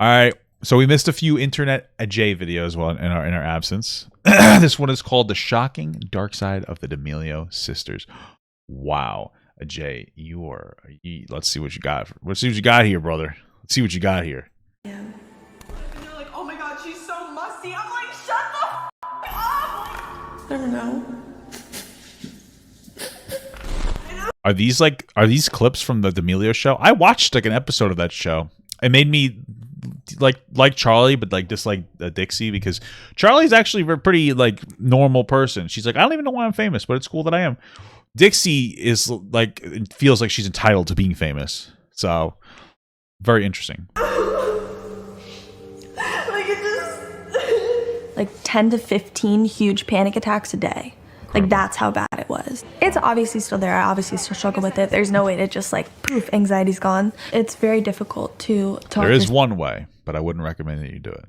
All right. So we missed a few InternetAjay videos while in our absence. This one is called "The Shocking Dark Side of the D'Amelio Sisters." Wow, Ajay, let's see what you got. Let's see what you got here, brother. Let's see what you got here. Yeah. And they're like, "Oh my God, she's so musty." I'm like, "Shut the f up!" I don't know. Are these clips from the D'Amelio show? I watched like an episode of that show. It made me like Charlie, but like dislike Dixie, because Charlie's actually a pretty like normal person. She's like, I don't even know why I'm famous, but it's cool that I am. Dixie is like, it feels like she's entitled to being famous. So very interesting. Like 10 to 15 huge panic attacks a day. Like, that's how bad it was. It's obviously still there. I obviously still struggle with it. There's no way to just like, poof, anxiety's gone. It's very difficult to talk. There is one way, but I wouldn't recommend that you do it.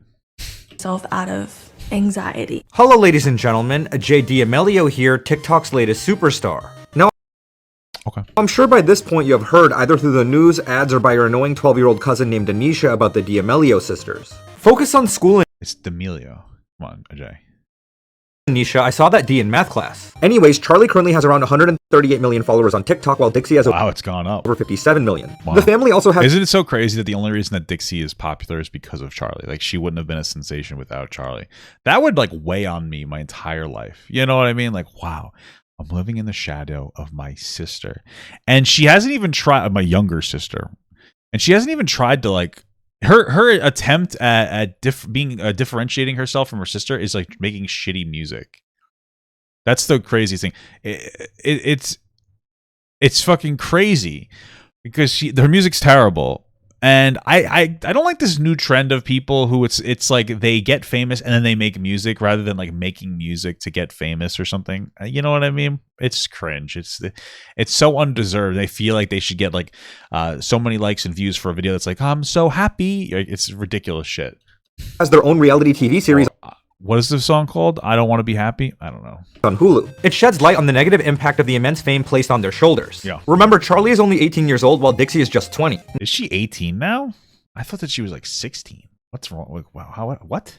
Yourself out of anxiety. Hello, ladies and gentlemen. Ajay D'Amelio here, TikTok's latest superstar. Now, I'm sure by this point you have heard either through the news, ads, or by your annoying 12-year-old cousin named Anisha about the D'Amelio sisters. Focus on school and— It's D'Amelio. Come on, Ajay. Anisha, I saw that D in math class. Anyways, Charlie currently has around 138 million followers on TikTok, while Dixie has it's gone up over 57 million. Wow. The family also has— Isn't it so crazy that the only reason that Dixie is popular is because of Charlie? Like, she wouldn't have been a sensation without Charlie. That would like weigh on me my entire life. You know what I mean? Like, wow, I'm living in the shadow of my sister, and she hasn't even tried. My younger sister, and she hasn't even tried to like. Her attempt at differentiating herself from her sister is like making shitty music. That's the craziest thing. It's fucking crazy because her music's terrible, and I don't like this new trend of people who it's like they get famous and then they make music rather than like making music to get famous or something. You know what I mean? It's cringe. It's so undeserved. They feel like they should get like so many likes and views for a video that's like, I'm so happy. It's ridiculous shit. Has their own reality TV series. What is this song called? I Don't Want to Be Happy? I don't know. On Hulu. It sheds light on the negative impact of the immense fame placed on their shoulders. Yeah. Remember, Charlie is only 18 years old while Dixie is just 20. Is she 18 now? I thought that she was like 16. What's wrong? Like, wow, what?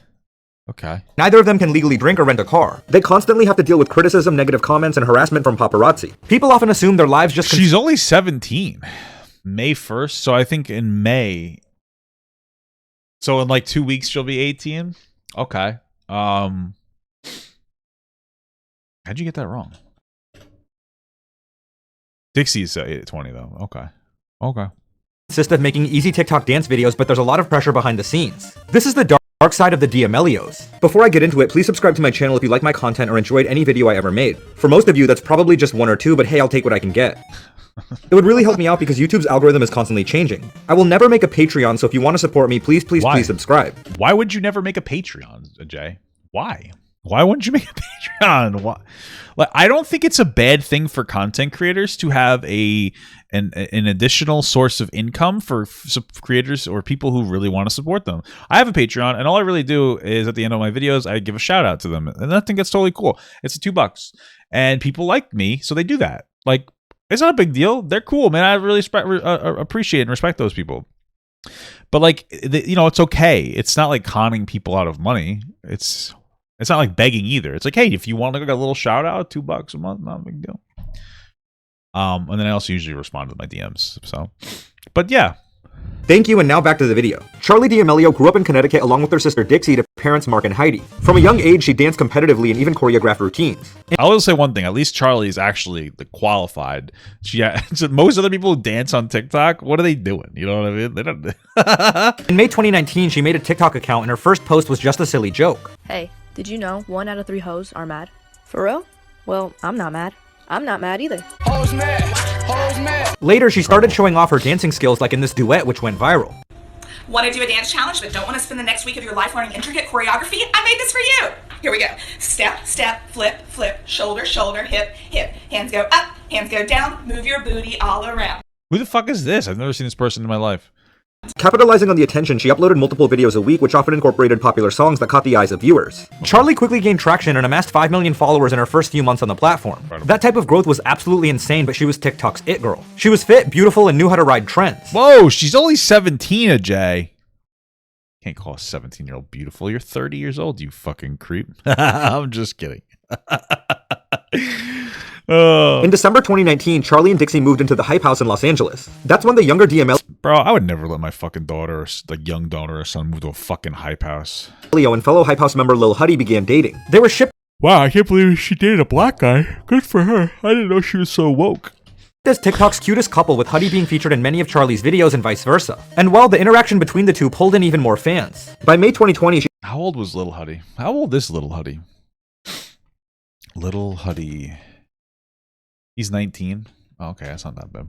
Okay. Neither of them can legally drink or rent a car. They constantly have to deal with criticism, negative comments, and harassment from paparazzi. People often assume their lives just— She's only 17. May 1st, so I think in May. So in like 2 weeks she'll be 18? Okay. How'd you get that wrong? Dixie's 20 though. Okay. consist of making easy TikTok dance videos, but there's a lot of pressure behind the scenes. This is the dark side of the D'Amelios. Before I get into it, please subscribe to my channel if you like my content or enjoyed any video I ever made. For most of you, that's probably just one or two, but hey, I'll take what I can get. It would really help me out because YouTube's algorithm is constantly changing. I will never make a Patreon, so if you want to support me, please subscribe. Why would you never make a Patreon, Jay? Why? Why wouldn't you make a Patreon? Why? Like, I don't think it's a bad thing for content creators to have an additional source of income for creators or people who really want to support them. I have a Patreon, and all I really do is at the end of my videos, I give a shout out to them, and I think that's totally cool. It's $2, and people like me, so they do that. Like, it's not a big deal. They're cool, man. I really appreciate and respect those people. But like, it's okay. It's not like conning people out of money. It's not like begging either. It's like, hey, if you want like a little shout out, $2 a month, not a big deal. And then I also usually respond to my DMs. So, but yeah. Thank you, and now back to the video. Charli D'Amelio grew up in Connecticut along with her sister Dixie to parents Mark and Heidi. From a young age, she danced competitively and even choreographed routines. I will say one thing, at least Charli is actually qualified. Most other people who dance on TikTok, what are they doing? You know what I mean? They don't. In May 2019, she made a TikTok account, and her first post was just a silly joke. Hey, did you know 1 out of 3 hoes are mad? For real? Well, I'm not mad. I'm not mad either. Hoes mad. Hoes mad. Later, she started showing off her dancing skills, like in this duet, which went viral. Want to do a dance challenge but don't want to spend the next week of your life learning intricate choreography? I made this for you. Here we go. Step, step, flip, flip, shoulder, shoulder, hip, hip. Hands go up, hands go down. Move your booty all around. Who the fuck is this? I've never seen this person in my life. Capitalizing on the attention, she uploaded multiple videos a week, which often incorporated popular songs that caught the eyes of viewers. Charli quickly gained traction and amassed 5 million followers in her first few months on the platform. Incredible. That type of growth was absolutely insane, but she was TikTok's it girl. She was fit, beautiful, and knew how to ride trends. Whoa, she's only 17, Ajay. Can't call a 17-year-old beautiful. You're 30 years old, you fucking creep. I'm just kidding. Oh. In December 2019, Charlie and Dixie moved into the Hype House in Los Angeles. That's when the younger DMLEO Bro, I would never let my fucking daughter, or like young daughter or son, move to a fucking Hype House. and fellow Hype House member Lil Huddy began dating. They were shipped Wow, I can't believe she dated a black guy. Good for her. I didn't know she was so woke. as TikTok's cutest couple, with Huddy being featured in many of Charlie's videos and vice versa. And while the interaction between the two pulled in even more fans, by May 2020, How old was Little Huddy? How old is Little Huddy? Little Huddy. He's 19. Oh, okay, that's not that bad.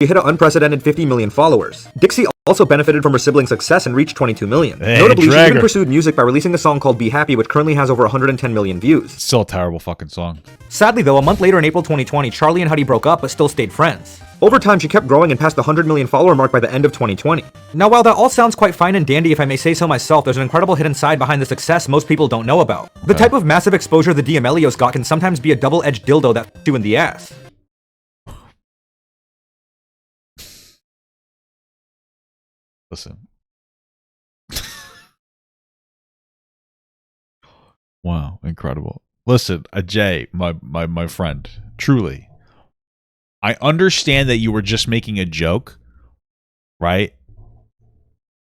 she hit an unprecedented 50 million followers. Dixie also benefited from her sibling's success and reached 22 million. Hey, Notably, she even Dragger. pursued music by releasing a song called Be Happy, which currently has over 110 million views. Still a terrible fucking song. Sadly though, a month later in April 2020, Charlie and Huddy broke up but still stayed friends. Over time, she kept growing and passed the 100 million follower mark by the end of 2020. Now, while that all sounds quite fine and dandy, if I may say so myself, there's an incredible hidden side behind the success most people don't know about. The type of massive exposure the DMLEOs got can sometimes be a double-edged dildo that f**ks you in the ass. Listen. Wow, incredible. Listen, Ajay, my friend, truly, I understand that you were just making a joke, right?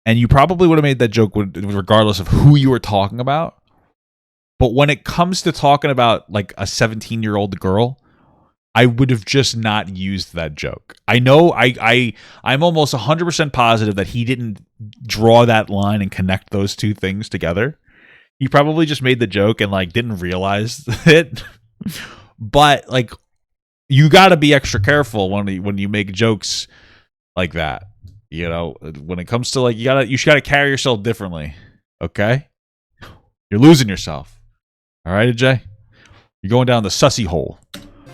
And you probably would have made that joke regardless of who you were talking about. But when it comes to talking about like a 17-year-old girl, I would have just not used that joke. I know I'm almost 100% positive that he didn't draw that line and connect those two things together. He probably just made the joke and like didn't realize it. But like, you got to be extra careful when you make jokes like that. You know, when it comes to like, you gotta carry yourself differently. Okay, you're losing yourself. All right, Ajay, you're going down the sussy hole.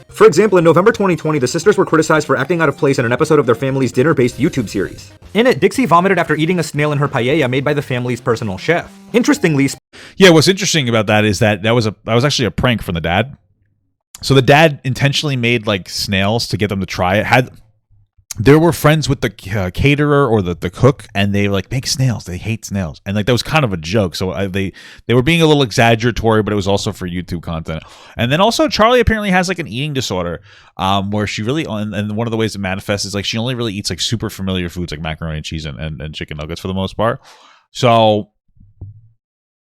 For example, in November 2020, the sisters were criticized for acting out of place in an episode of their family's dinner-based YouTube series. In it, Dixie vomited after eating a snail in her paella made by the family's personal chef. Interestingly, Yeah, what's interesting about that is that was actually a prank from the dad. So the dad intentionally made like snails to get them to try it. There were friends with the caterer or the cook, and they like make snails. They hate snails, and like that was kind of a joke. So they were being a little exaggeratory, but it was also for YouTube content. And then also Charlie apparently has like an eating disorder, where she really and one of the ways it manifests is like she only really eats like super familiar foods like macaroni and cheese and chicken nuggets for the most part. So,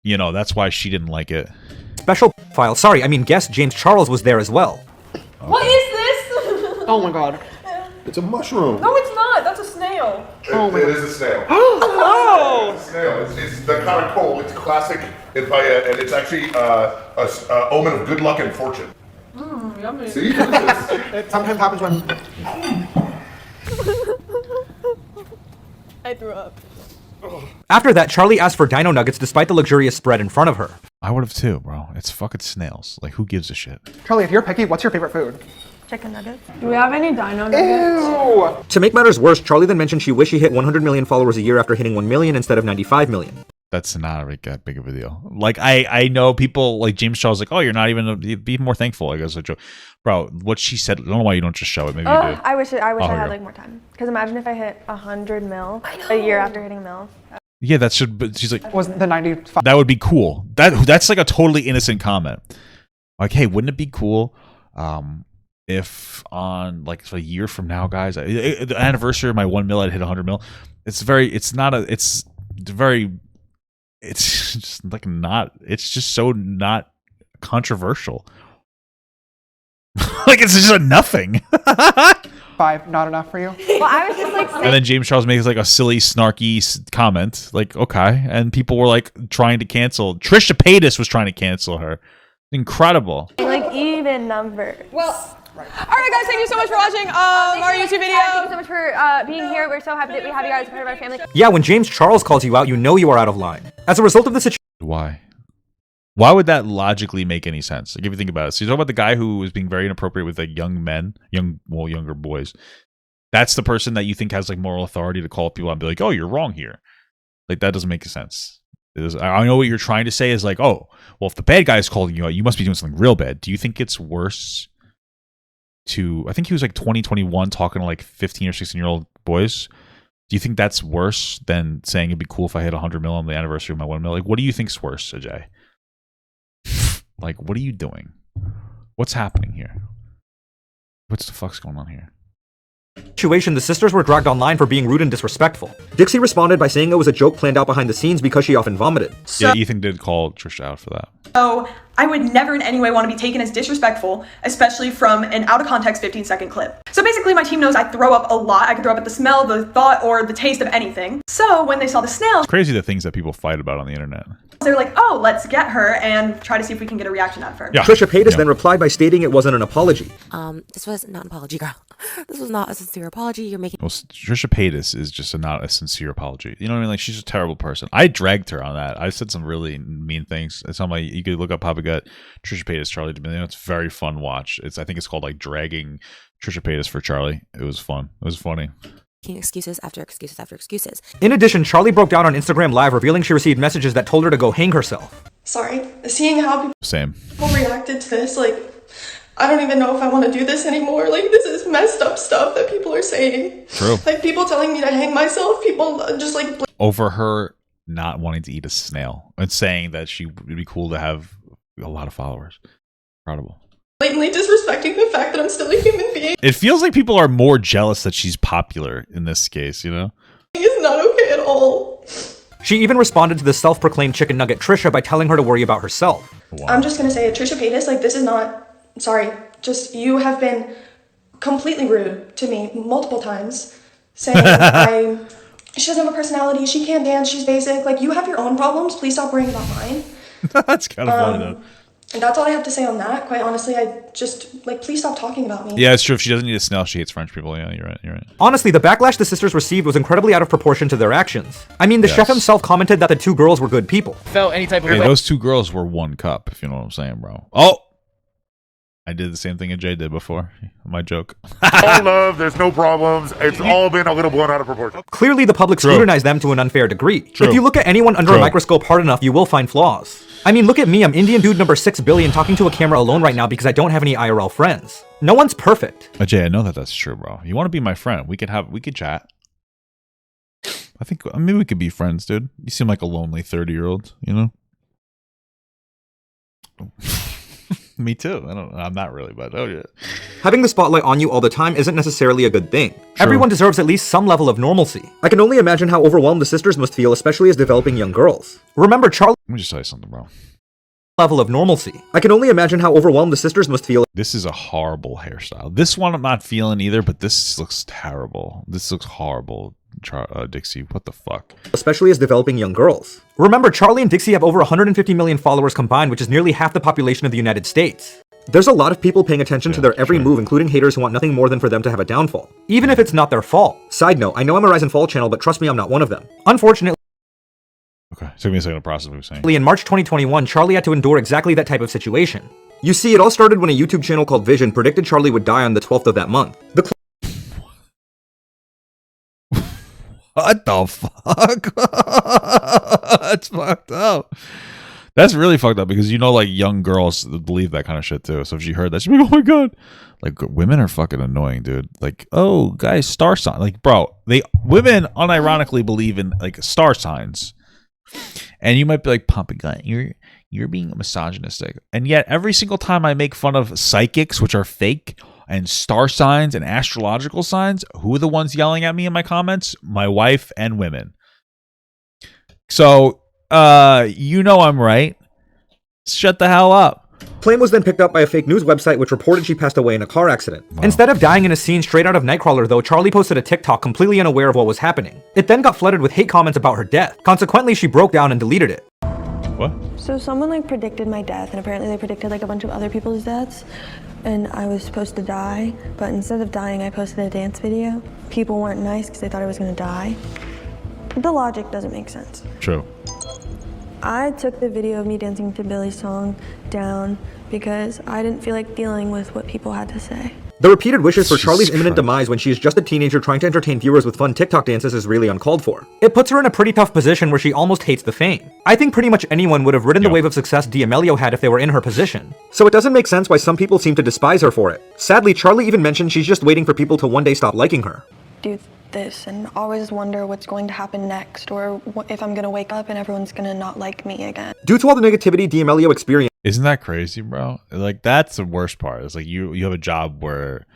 you know, that's why she didn't like it. guest James Charles was there as well. What is this? Oh my god. It's a mushroom. No, it's not. That's a snail. It is a snail. Oh! It's a snail. It's the kind of coal. It's classic in paella, and it's actually a omen of good luck and fortune. Yummy. See? Look at this. It sometimes happens when I threw up. After that, Charlie asked for dino nuggets despite the luxurious spread in front of her. I would have too, bro. It's fucking snails. Like, who gives a shit? Charlie, if you're picky, what's your favorite food? Chicken nuggets. Do we have any dino nuggets? Ew. To make matters worse, Charlie then mentioned she wished she hit 100 million followers a year after hitting 1 million instead of 95 million. That's not that big of a deal. Like, I know people like James Charles, like, oh, you're not even, be more thankful, I guess. Bro, what she said, I don't know why you don't just show it. Maybe you do. I wish I here had you like more time. Because imagine if I hit 100 mil a year after hitting a mil. Yeah, that should, but she's like, Was the 95? that would be cool. That's like a totally innocent comment. Like, hey, wouldn't it be cool if on like a year from now, guys, the anniversary of my 1 mil, I'd hit 100 mil. It's just like not, it's just so not controversial. Like, it's just a nothing. 5, not enough for you? Well, I was just like And then James Charles makes like a silly, snarky comment, like, okay, and people were like trying to cancel. Trisha Paytas was trying to cancel her. Incredible. like even numbers. Well, all right, guys, thank you so much for watching our YouTube video. Thank you so much for being here. We're so happy that we have you guys as part of our family. Yeah, when James Charles calls you out, you know you are out of line. As a result of the situation, Why would that logically make any sense? Like, if you think about it. So you talk about the guy who was being very inappropriate with like young men, younger boys. That's the person that you think has like moral authority to call people out and be like, oh, you're wrong here. Like, that doesn't make sense. I know what you're trying to say is like, oh, well, if the bad guy is calling you out, you must be doing something real bad. Do you think it's worse I think he was like 21 talking to like 15 or 16-year-old boys. Do you think that's worse than saying it'd be cool if I hit 100 mil on the anniversary of my 1 mil? Like, what do you think's worse, Ajay? Like, what are you doing? What's happening here? What's the fuck's going on here? Situation, the sisters were dragged online for being rude and disrespectful. Dixie responded by saying it was a joke planned out behind the scenes because she often vomited. Yeah, Ethan did call Trisha out for that. So I would never in any way want to be taken as disrespectful, especially from an out of context 15-second clip. So basically my team knows I throw up a lot. I can throw up at the smell, the thought, or the taste of anything. So when they saw the snail, It's crazy the things that people fight about on the internet. they were like, oh, let's get her and try to see if we can get a reaction out of her. Yeah. Trisha Paytas then replied by stating it wasn't an apology. This was not an apology, girl. This was not a sincere apology. You're making... Well, Trisha Paytas is just not a sincere apology. You know what I mean? Like, she's a terrible person. I dragged her on that. I said some really mean things. It's on my, you could look up Papa Gut, Trisha Paytas, Charlie D'Amelio. It's a very fun watch. I think it's called like dragging Trisha Paytas for Charlie. It was fun. It was funny. Excuses after excuses after excuses. In addition, Charlie broke down on Instagram Live, revealing she received messages that told her to go hang herself. Sorry, seeing how Same. people reacted to this, like, I don't even know if I want to do this anymore. Like, this is messed up stuff that people are saying. True. Like, people telling me to hang myself, people just like Over her not wanting to eat a snail and saying that she would be cool to have a lot of followers. Incredible. blatantly disrespecting the fact that I'm still a human being. It feels like people are more jealous that she's popular in this case, you know? It's not okay at all. She even responded to the self-proclaimed chicken nugget Trisha by telling her to worry about herself. Wow. I'm just gonna say it, Trisha Paytas, like, this is not, sorry, just, you have been completely rude to me multiple times, saying she doesn't have a personality, she can't dance, she's basic, like, you have your own problems, please stop worrying about mine. That's kind of funny though. And that's all I have to say on that. Quite honestly, I just, like, please stop talking about me. Yeah, it's true. If she doesn't need a snail, she hates French people. Yeah, you're right. You're right. Honestly, the backlash the sisters received was incredibly out of proportion to their actions. I mean, the chef himself commented that the two girls were good people. Felt any type of Hey, way. those two girls were one cup, if you know what I'm saying, bro. Oh! I did the same thing Ajay did before. My joke. All love, there's no problems. It's all been a little blown out of proportion. Clearly, the public scrutinized them to an unfair degree. True. If you look at anyone under a microscope hard enough, you will find flaws. I mean, look at me, I'm Indian dude number 6 billion talking to a camera alone right now because I don't have any IRL friends. No one's perfect. Ajay, I know that that's true, bro. You want to be my friend? We could chat. I think maybe we could be friends, dude. You seem like a lonely 30-year-old, you know? Me too. I'm not really, but oh yeah. Having the spotlight on you all the time isn't necessarily a good thing. True. Everyone deserves at least some level of normalcy. I can only imagine how overwhelmed the sisters must feel, especially as developing young girls. Remember, Charlie. Let me just tell you something, bro. Level of normalcy. I can only imagine how overwhelmed the sisters must feel. This is a horrible hairstyle. This one I'm not feeling either, but this looks terrible. This looks horrible. Dixie, what the fuck? Especially as developing young girls. Remember, Charlie and Dixie have over 150 million followers combined, which is nearly half the population of the United States. There's a lot of people paying attention to their every move, including haters who want nothing more than for them to have a downfall. Even if it's not their fault. Side note, I know I'm a rise and fall channel, but trust me, I'm not one of them. Unfortunately, Okay, took me a second to process what you're saying. in March 2021, Charlie had to endure exactly that type of situation. You see, it all started when a YouTube channel called Vision predicted Charlie would die on the 12th of that month. What the fuck? That's fucked up. That's really fucked up because you know, like, young girls believe that kind of shit too. So if she heard that, she'd be like, "Oh my god!" Like, women are fucking annoying, dude. Like, oh, guys, star sign. Like, bro, women unironically believe in like star signs, and you might be like, "Pump a gun, you're being misogynistic," and yet every single time I make fun of psychics, which are fake, and star signs and astrological signs, who are the ones yelling at me in my comments? My wife and women. So, you know I'm right. Shut the hell up. Claim was then picked up by a fake news website which reported she passed away in a car accident. Wow. Instead of dying in a scene straight out of Nightcrawler though, Charlie posted a TikTok completely unaware of what was happening. It then got flooded with hate comments about her death. Consequently, she broke down and deleted it. What? So someone like predicted my death, and apparently they predicted like a bunch of other people's deaths, and I was supposed to die, but instead of dying, I posted a dance video. People weren't nice because they thought I was gonna die. The logic doesn't make sense. True. I took the video of me dancing to Billy's song down because I didn't feel like dealing with what people had to say. The repeated wishes for Charlie's Jesus imminent Christ. demise when she is just a teenager trying to entertain viewers with fun TikTok dances is really uncalled for. It puts her in a pretty tough position where she almost hates the fame. I think pretty much anyone would have ridden the wave of success D'Amelio had if they were in her position. So it doesn't make sense why some people seem to despise her for it. Sadly, Charlie even mentioned she's just waiting for people to one day stop liking her. Do you this and always wonder what's going to happen next, or if I'm gonna wake up and everyone's gonna not like me again. Due to all the negativity D'Amelio experienced, Isn't that crazy, bro? Like, that's the worst part. It's like you have a job where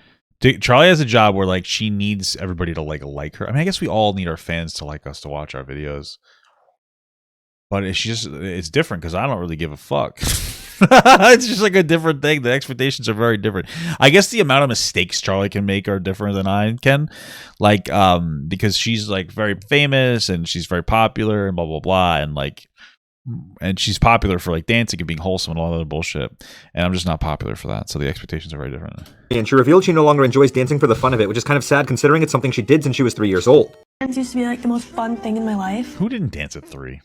Charlie has a job where like she needs everybody to like her. I mean, I guess we all need our fans to like us to watch our videos, but it's different because I don't really give a fuck. It's just like a different thing. The expectations are very different. I guess the amount of mistakes Charlie can make are different than I can, like because she's like very famous and she's very popular and blah blah blah, and she's popular for like dancing and being wholesome and all that other bullshit, and I'm just not popular for that, so the expectations are very different. and she revealed she no longer enjoys dancing for the fun of it, which is kind of sad considering it's something she did since she was 3 years old. Dance used to be like the most fun thing in my life, Who didn't dance at 3?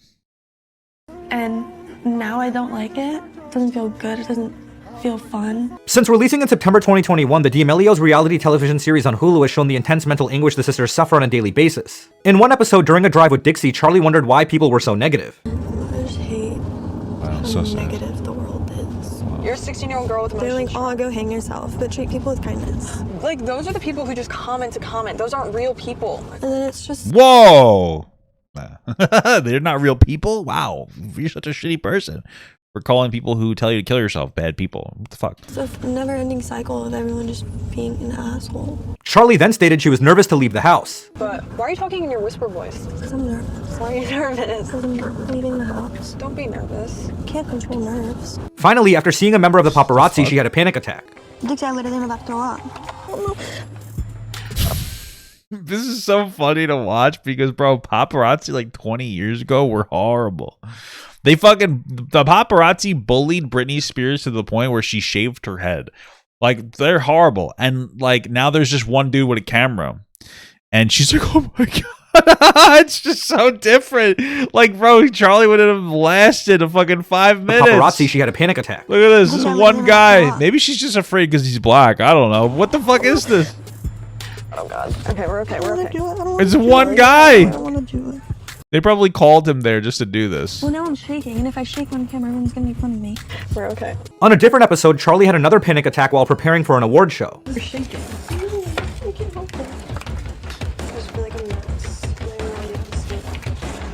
and now I don't like it. It doesn't feel good. It doesn't feel fun. Since releasing in September 2021, the D'Amelio's reality television series on Hulu has shown the intense mental anguish the sisters suffer on a daily basis. In one episode during a drive with Dixie, Charlie wondered why people were so negative. I just hate how so sad. negative the world is. You're a 16-year-old girl with They're emotions. like, oh, go hang yourself, but treat people with kindness. Like, those are the people who just comment to comment. Those aren't real people. And then it's just Whoa. They're not real people? Wow. You're such a shitty person for calling people who tell you to kill yourself bad people. What the fuck? it's a never-ending cycle of everyone just being an asshole. Charlie then stated she was nervous to leave the house. But why are you talking in your whisper voice? Because I'm nervous. Why are you nervous? Because I'm leaving the house. Don't be nervous. Can't control nerves. Finally, after seeing a member of the paparazzi, she had a panic attack. Dixie, I literally am about to throw up. This is so funny to watch because, bro, paparazzi like 20 years ago were horrible. The paparazzi bullied Britney Spears to the point where she shaved her head. Like, they're horrible. And like now there's just one dude with a camera and she's like, oh my God, it's just so different. Like, bro, Charlie would have lasted a fucking 5 minutes. Paparazzi, she had a panic attack. Look at this. This is one guy. Maybe she's just afraid because he's black. I don't know. What the fuck is this? Oh, God. Okay, we're okay. We're okay. It's one guy. I don't want to do it. They probably called him there just to do this. Well, now I'm shaking, and if I shake on camera, everyone's gonna make fun of me. We're okay. On a different episode, Charlie had another panic attack while preparing for an award show. We're shaking. I can't help it. I just feel like I'm nuts.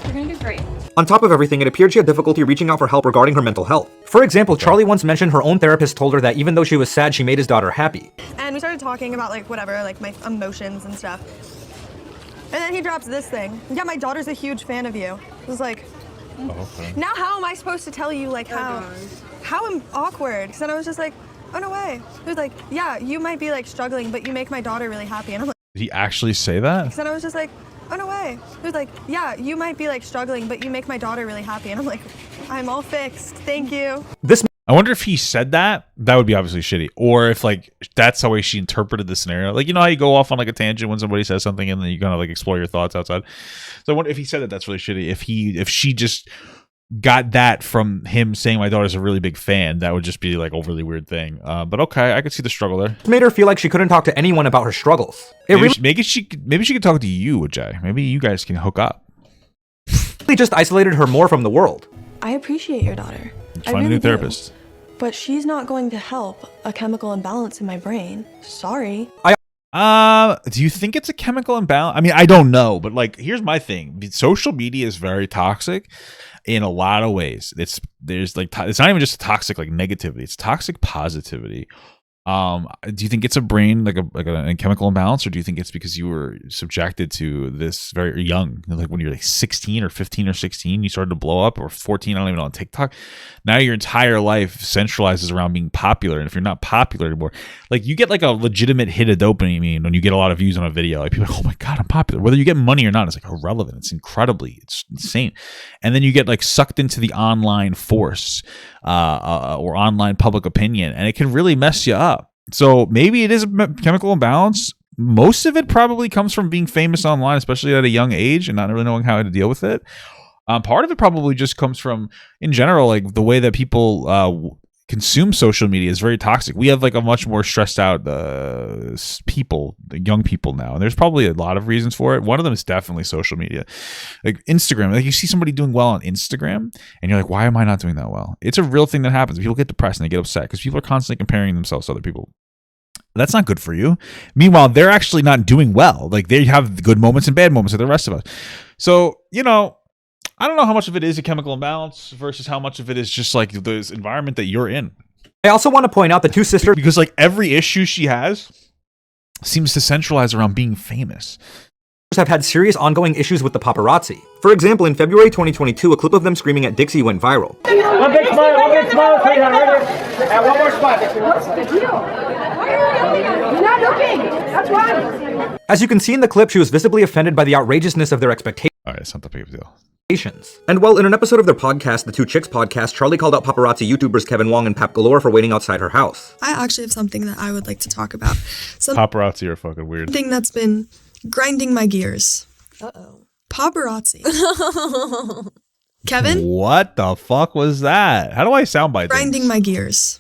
You're gonna do great. On top of everything, it appeared she had difficulty reaching out for help regarding her mental health. For example, Charlie once mentioned her own therapist told her that even though she was sad, she made his daughter happy. And we started talking about like whatever, like my emotions and stuff. And then he drops this thing. Yeah, my daughter's a huge fan of you. It was like, now how am I supposed to tell you like how I'm awkward? Because then I was just like, oh no way. He was like, yeah, you might be like struggling, but you make my daughter really happy. And I'm like, Did he actually say that? because then I was just like, oh no way. He was like, yeah, you might be like struggling, but you make my daughter really happy. And I'm like, I'm all fixed. Thank you. I wonder if he said that. That would be obviously shitty. Or if like that's the way she interpreted the scenario. Like, you know how you go off on like a tangent when somebody says something and then you kind of like explore your thoughts outside. So I wonder if he said that, that's really shitty. If she just got that from him saying my daughter's a really big fan, that would just be like a really weird thing. But okay, I could see the struggle there. It made her feel like she couldn't talk to anyone about her struggles. Maybe she could talk to you, Jay. Maybe you guys can hook up. Really just isolated her more from the world. I appreciate your daughter. Find a new therapist. But she's not going to help a chemical imbalance in my brain. Sorry. Do you think it's a chemical imbalance? I mean, I don't know, but like, here's my thing. Social media is very toxic in a lot of ways. It's not even just toxic like negativity. It's toxic positivity. Do you think it's a brain like a chemical imbalance, or do you think it's because you were subjected to this very young, like when you're like 16 or 15 or 16, you started to blow up, or 14, I don't even know, on TikTok. Now your entire life centralizes around being popular, and if you're not popular anymore, like you get like a legitimate hit of dopamine when you get a lot of views on a video. Like people are like, oh my God, I'm popular. Whether you get money or not, it's like irrelevant. It's insane. And then you get like sucked into the online force or online public opinion, and it can really mess you up. So maybe it is a chemical imbalance. Most of it probably comes from being famous online, especially at a young age, and not really knowing how to deal with it. Part of it probably just comes from, in general, like the way that people consume social media is very toxic. We have like a much more stressed out young people now, and there's probably a lot of reasons for it. One of them is definitely social media, like Instagram. Like you see somebody doing well on Instagram and you're like, why am I not doing that well? It's a real thing that happens. People get depressed and they get upset because people are constantly comparing themselves to other people. That's not good for you. Meanwhile, they're actually not doing well. Like, they have good moments and bad moments like the rest of us. So, you know, I don't know how much of it is a chemical imbalance versus how much of it is just like this environment that you're in. I also want to point out the two sisters, because like every issue she has seems to centralize around being famous. Have had serious ongoing issues with the paparazzi. For example, in February 2022, a clip of them screaming at Dixie went viral. One big smile, please, right here. And one more spot. What's the deal? Why are you yelling? You're not looking. That's why. As you can see in the clip, she was visibly offended by the outrageousness of their expectations. All right, it's not that big of a deal. And well, in an episode of their podcast, the Two Chicks podcast, Charlie called out paparazzi YouTubers Kevin Wong and Pap Galore for waiting outside her house. I actually have something that I would like to talk about. Paparazzi are fucking weird. Something that's been grinding my gears. Paparazzi. Kevin? What the fuck was that? How do I soundbite grinding my gears.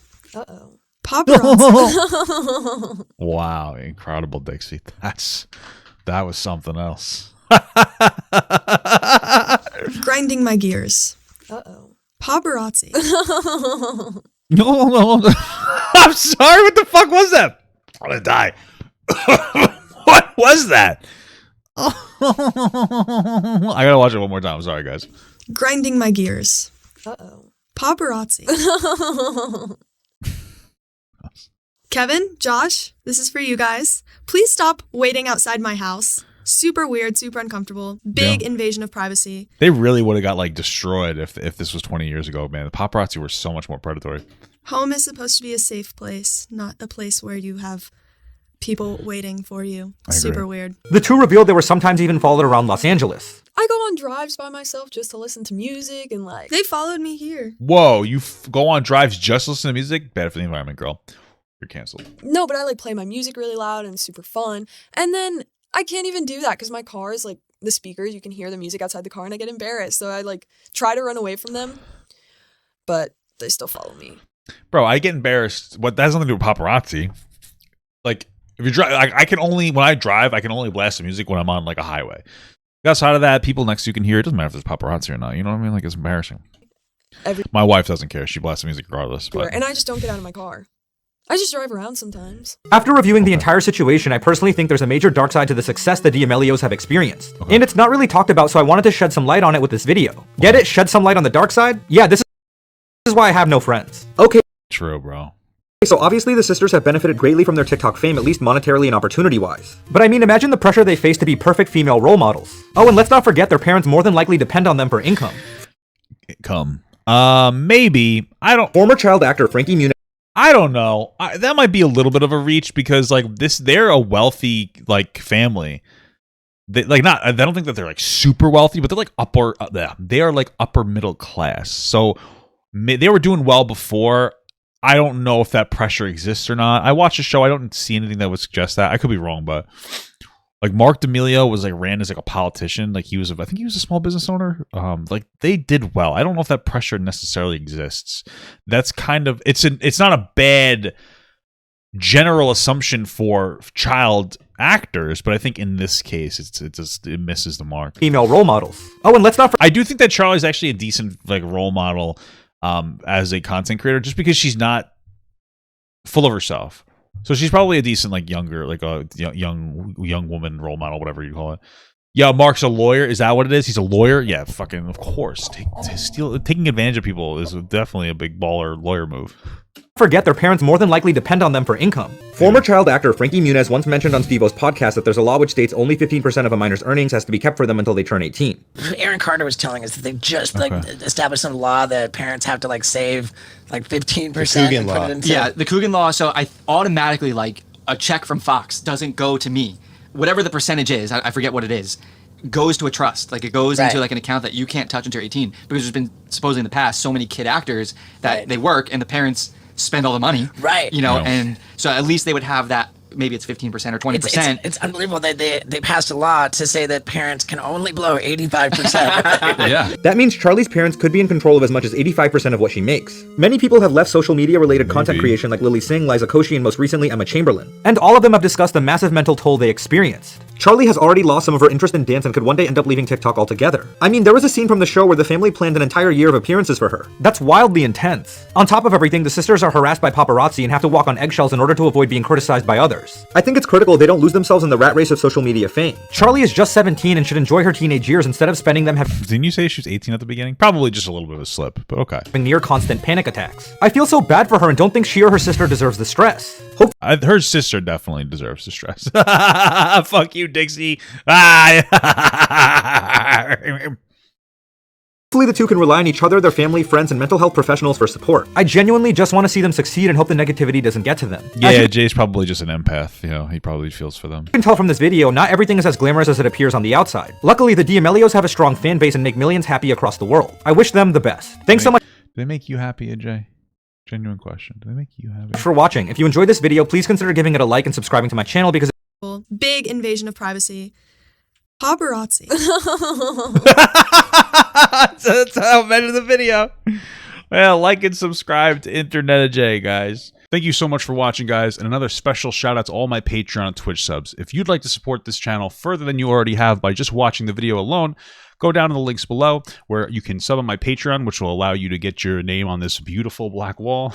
Paparazzi. Wow, incredible, Dixie. That was something else. Grinding my gears. Paparazzi. No. I'm sorry. What the fuck was that? I'm gonna die. What was that? I gotta watch it one more time. I'm sorry, guys. Grinding my gears. Paparazzi. Kevin, Josh, this is for you guys. Please stop waiting outside my house. Super weird, super uncomfortable. Big invasion of privacy. They really would have got like destroyed if this was 20 years ago, man. The paparazzi were so much more predatory. Home is supposed to be a safe place, not a place where you have people waiting for you. Super weird. The two revealed they were sometimes even followed around Los Angeles. I go on drives by myself just to listen to music and like... They followed me here. Whoa, you go on drives just to listen to music? Bad for the environment, girl. You're canceled. No, but I like play my music really loud and it's super fun. And then I can't even do that because my car is like the speakers. You can hear the music outside the car and I get embarrassed. So I like try to run away from them, but they still follow me. Bro, I get embarrassed. What that has nothing to do with paparazzi. Like, if you drive, when I drive, I can only blast the music when I'm on like a highway. Outside of that, people next to you can hear. It doesn't matter if there's paparazzi or not. You know what I mean? Like, it's embarrassing. My wife doesn't care. She blasts the music regardless. But. And I just don't get out of my car. I just drive around sometimes. After reviewing the entire situation, I personally think there's a major dark side to the success the D'Amelios have experienced. And it's not really talked about, so I wanted to shed some light on it with this video. Get it? Shed some light on the dark side? Yeah, this is why I have no friends. Okay. True, bro. So obviously the sisters have benefited greatly from their TikTok fame, at least monetarily and opportunity-wise. But I mean, imagine the pressure they face to be perfect female role models. Oh, and let's not forget their parents more than likely depend on them for income. Maybe. I don't... Former child actor Frankie Muniz. I don't know. That might be a little bit of a reach because like they're a wealthy like family. I don't think that they're like super wealthy, but they're like they are like upper middle class. So they were doing well before. I don't know if that pressure exists or not. I watched the show. I don't see anything that would suggest that. I could be wrong, but like Mark D'Amelio was like ran as like a politician. Like I think he was a small business owner. Like they did well. I don't know if that pressure necessarily exists. That's kind of it's not a bad general assumption for child actors, but I think in this case it misses the mark. Female role models. Oh, and let's not. I do think that Charlie's actually a decent like role model as a content creator, just because she's not full of herself. So she's probably a decent, like, younger, like a young woman role model, whatever you call it. Yeah, Mark's a lawyer. Is that what it is? He's a lawyer? Yeah, fucking, of course. Taking advantage of people is definitely a big baller lawyer move. Forget their parents more than likely depend on them for income. Former child actor Frankie Muniz once mentioned on Steve-O's podcast that there's a law which states only 15% of a minor's earnings has to be kept for them until they turn 18. Aaron Carter was telling us that they've just established some law that parents have to like save like 15% and put it into... Yeah, the Coogan law. So I automatically, like, a check from Fox doesn't go to me. Whatever the percentage is, I forget what it is, goes to a trust. Like, it goes into like an account that you can't touch until you're 18, because there's been supposedly in the past so many kid actors that they work and the parents spend all the money, you know, and so at least they would have that maybe it's 15% or 20%. It's unbelievable that they passed a law to say that parents can only blow 85%. Yeah. That means Charlie's parents could be in control of as much as 85% of what she makes. Many people have left social media related content creation like Lily Singh, Liza Koshy, and most recently Emma Chamberlain. And all of them have discussed the massive mental toll they experienced. Charlie has already lost some of her interest in dance and could one day end up leaving TikTok altogether. I mean, there was a scene from the show where the family planned an entire year of appearances for her. That's wildly intense. On top of everything, the sisters are harassed by paparazzi and have to walk on eggshells in order to avoid being criticized by others. I think it's critical they don't lose themselves in the rat race of social media fame. Charlie is just 17 and should enjoy her teenage years instead of spending them Didn't you say she was 18 at the beginning? Probably just a little bit of a slip, but okay. Near constant panic attacks. I feel so bad for her and don't think she or her sister deserves the stress. Her sister definitely deserves the stress. Fuck you, Dixie. Hopefully the two can rely on each other, their family, friends, and mental health professionals for support. I genuinely just want to see them succeed and hope the negativity doesn't get to them. Yeah, Jay's probably just an empath. You know, he probably feels for them. You can tell from this video, not everything is as glamorous as it appears on the outside. Luckily, the D'Amelios have a strong fan base and make millions happy across the world. I wish them the best. Thanks so much. Do they make you happy, Ajay? Genuine question. Do they make you happy? For watching. If you enjoyed this video, please consider giving it a like and subscribing to my channel because big invasion of privacy. Paparazzi. That's how I meant in the video. Well, like and subscribe to InternetAjay, guys. Thank you so much for watching, guys, and another special shout out to all my Patreon and Twitch subs. If you'd like to support this channel further than you already have by just watching the video alone, go down to the links below where you can sub on my Patreon, which will allow you to get your name on this beautiful black wall.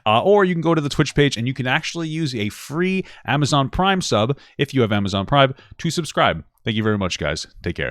Or you can go to the Twitch page and you can actually use a free Amazon Prime sub, if you have Amazon Prime, to subscribe. Thank you very much, guys. Take care.